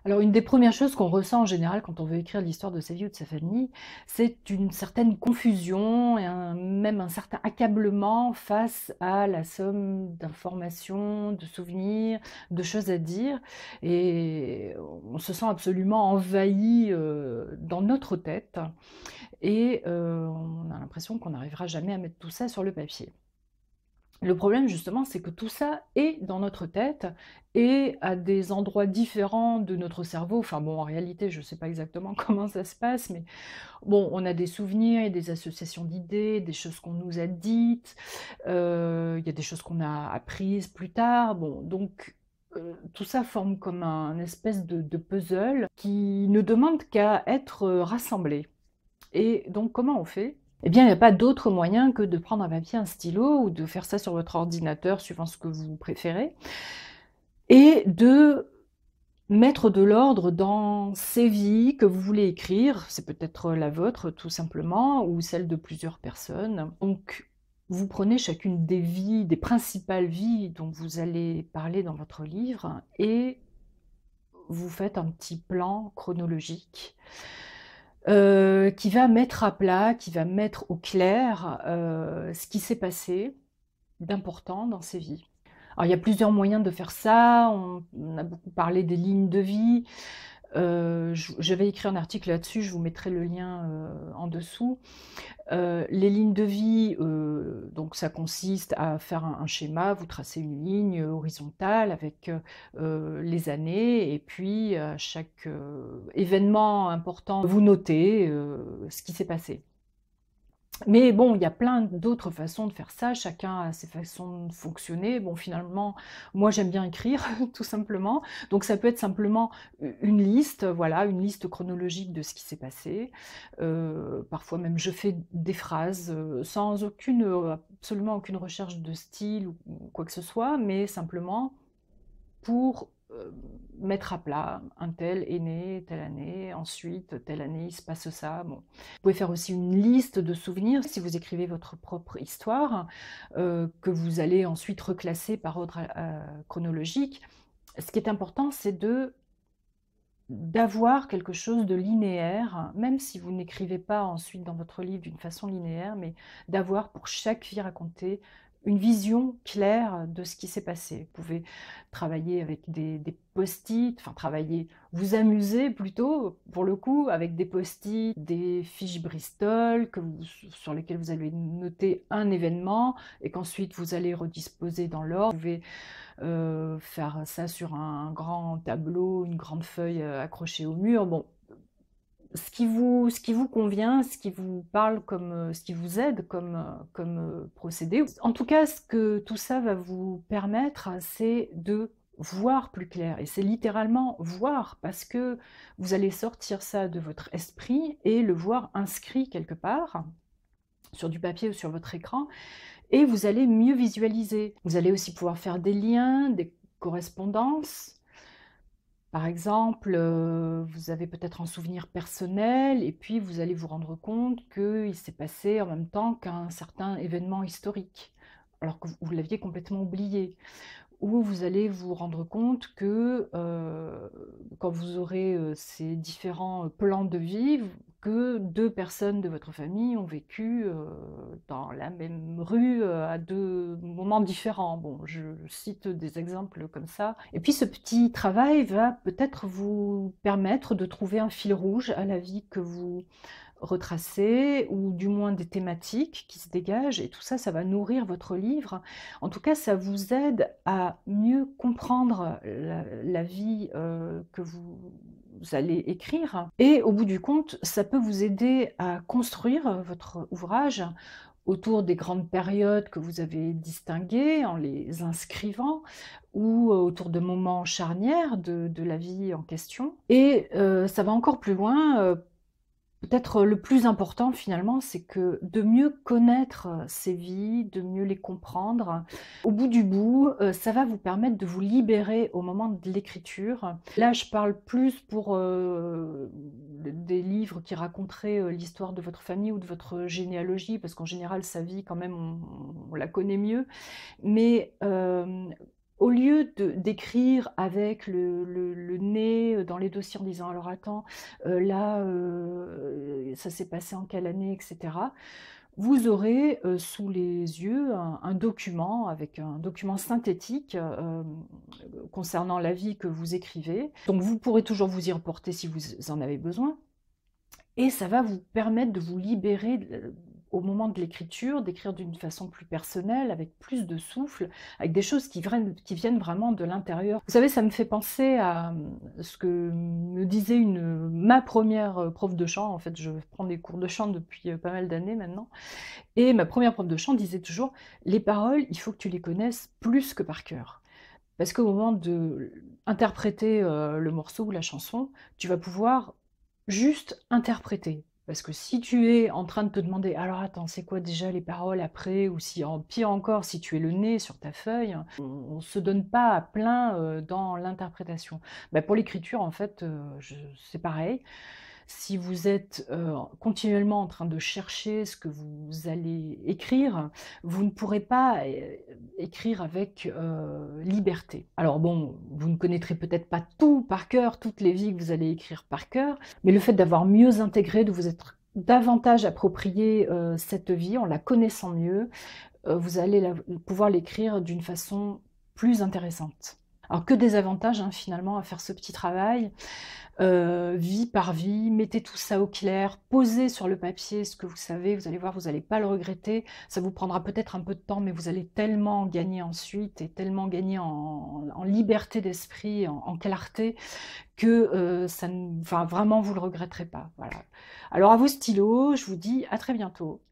Alors, une des premières choses qu'on ressent en général quand on veut écrire l'histoire de sa vie ou de sa famille, c'est une certaine confusion et même un certain accablement face à la somme d'informations, de souvenirs, de choses à dire. Et on se sent absolument envahi dans notre tête et on a l'impression qu'on n'arrivera jamais à mettre tout ça sur le papier. Le problème justement, c'est que tout ça est dans notre tête et à des endroits différents de notre cerveau. Enfin bon, en réalité, je ne sais pas exactement comment ça se passe, mais bon, on a des souvenirs et des associations d'idées, des choses qu'on nous a dites, il y a des choses qu'on a apprises plus tard. Bon, donc tout ça forme comme un espèce de puzzle qui ne demande qu'à être rassemblé. Et donc comment on fait? Eh bien, il n'y a pas d'autre moyen que de prendre un papier, un stylo, ou de faire ça sur votre ordinateur, suivant ce que vous préférez, et de mettre de l'ordre dans ces vies que vous voulez écrire. C'est peut-être la vôtre, tout simplement, ou celle de plusieurs personnes. Donc, vous prenez chacune des vies, des principales vies dont vous allez parler dans votre livre, et vous faites un petit plan chronologique qui va mettre à plat, qui va mettre au clair ce qui s'est passé d'important dans ces vies. Alors, il y a plusieurs moyens de faire ça. On a beaucoup parlé des lignes de vie. J'avais écrit un article là-dessus, je vous mettrai le lien en dessous. Les lignes de vie, donc ça consiste à faire un schéma, vous tracez une ligne horizontale avec les années, et puis à chaque événement important, vous notez ce qui s'est passé. Mais bon, il y a plein d'autres façons de faire ça, chacun a ses façons de fonctionner. Bon, finalement, moi j'aime bien écrire, tout simplement. Donc ça peut être simplement une liste, voilà, une liste chronologique de ce qui s'est passé. Parfois même je fais des phrases sans absolument aucune recherche de style ou quoi que ce soit, mais simplement pour mettre à plat, un tel est né telle année, ensuite telle année il se passe ça. Bon. Vous pouvez faire aussi une liste de souvenirs si vous écrivez votre propre histoire, que vous allez ensuite reclasser par ordre chronologique. Ce qui est important, c'est d'avoir quelque chose de linéaire, même si vous n'écrivez pas ensuite dans votre livre d'une façon linéaire, mais d'avoir pour chaque vie racontée une vision claire de ce qui s'est passé. Vous pouvez travailler avec des post-it, enfin travailler, vous amuser plutôt, pour le coup, avec des post-it, des fiches Bristol sur lesquelles vous allez noter un événement et qu'ensuite vous allez redisposer dans l'ordre. Vous pouvez faire ça sur un grand tableau, une grande feuille accrochée au mur. Bon, ce qui vous convient, ce qui vous parle comme, ce qui vous aide comme procédé. En tout cas, ce que tout ça va vous permettre, c'est de voir plus clair. Et c'est littéralement voir, parce que vous allez sortir ça de votre esprit et le voir inscrit quelque part, sur du papier ou sur votre écran, et vous allez mieux visualiser. Vous allez aussi pouvoir faire des liens, des correspondances. Par exemple, vous avez peut-être un souvenir personnel et puis vous allez vous rendre compte qu'il s'est passé en même temps qu'un certain événement historique, alors que vous l'aviez complètement oublié. Ou vous allez vous rendre compte que quand vous aurez ces différents plans de vie, que deux personnes de votre famille ont vécu dans la même rue à deux moments différents. Bon, je cite des exemples comme ça. Et puis ce petit travail va peut-être vous permettre de trouver un fil rouge à la vie que vous retracées, ou du moins des thématiques qui se dégagent, et tout ça, ça va nourrir votre livre. En tout cas, ça vous aide à mieux comprendre la vie que vous allez écrire, et au bout du compte, ça peut vous aider à construire votre ouvrage autour des grandes périodes que vous avez distinguées en les inscrivant, ou autour de moments charnières de la vie en question. Et ça va encore plus loin. Peut-être le plus important finalement, c'est que de mieux connaître ces vies, de mieux les comprendre, au bout du bout, ça va vous permettre de vous libérer au moment de l'écriture. Là, je parle plus pour des livres qui raconteraient l'histoire de votre famille ou de votre généalogie, parce qu'en général, sa vie, quand même, on la connaît mieux. Mais Au lieu d'écrire avec le nez dans les dossiers en disant: «Alors attends, là, ça s'est passé en quelle année?» et cetera. Vous aurez, sous les yeux un document avec un document synthétique, concernant la vie que vous écrivez. Donc vous pourrez toujours vous y reporter si vous en avez besoin. Et ça va vous permettre de vous libérer au moment de l'écriture, d'écrire d'une façon plus personnelle, avec plus de souffle, avec des choses qui viennent vraiment de l'intérieur. Vous savez, ça me fait penser à ce que me disait ma première prof de chant. En fait, je prends des cours de chant depuis pas mal d'années maintenant. Et ma première prof de chant disait toujours: «Les paroles, il faut que tu les connaisses plus que par cœur». Parce qu'au moment de interpréter, le morceau ou la chanson, tu vas pouvoir juste interpréter. Parce que si tu es en train de te demander: «Alors attends, c'est quoi déjà les paroles après?» ou si en pire encore, si tu es le nez sur ta feuille, on se donne pas à plein, dans l'interprétation. Bah, pour l'écriture en fait, c'est pareil. Si vous êtes, continuellement en train de chercher ce que vous allez écrire, vous ne pourrez pas écrire avec, liberté. Alors bon, vous ne connaîtrez peut-être pas tout par cœur, toutes les vies que vous allez écrire par cœur, mais le fait d'avoir mieux intégré, de vous être davantage approprié, cette vie en la connaissant mieux, vous allez pouvoir l'écrire d'une façon plus intéressante. Alors que des avantages, hein, finalement, à faire ce petit travail, vie par vie, mettez tout ça au clair, posez sur le papier ce que vous savez, vous allez voir, vous n'allez pas le regretter. Ça vous prendra peut-être un peu de temps, mais vous allez tellement gagner ensuite et tellement gagner en liberté d'esprit, en clarté, que ça ne enfin, vraiment, vous ne le regretterez pas, voilà. Alors à vos stylos, je vous dis à très bientôt.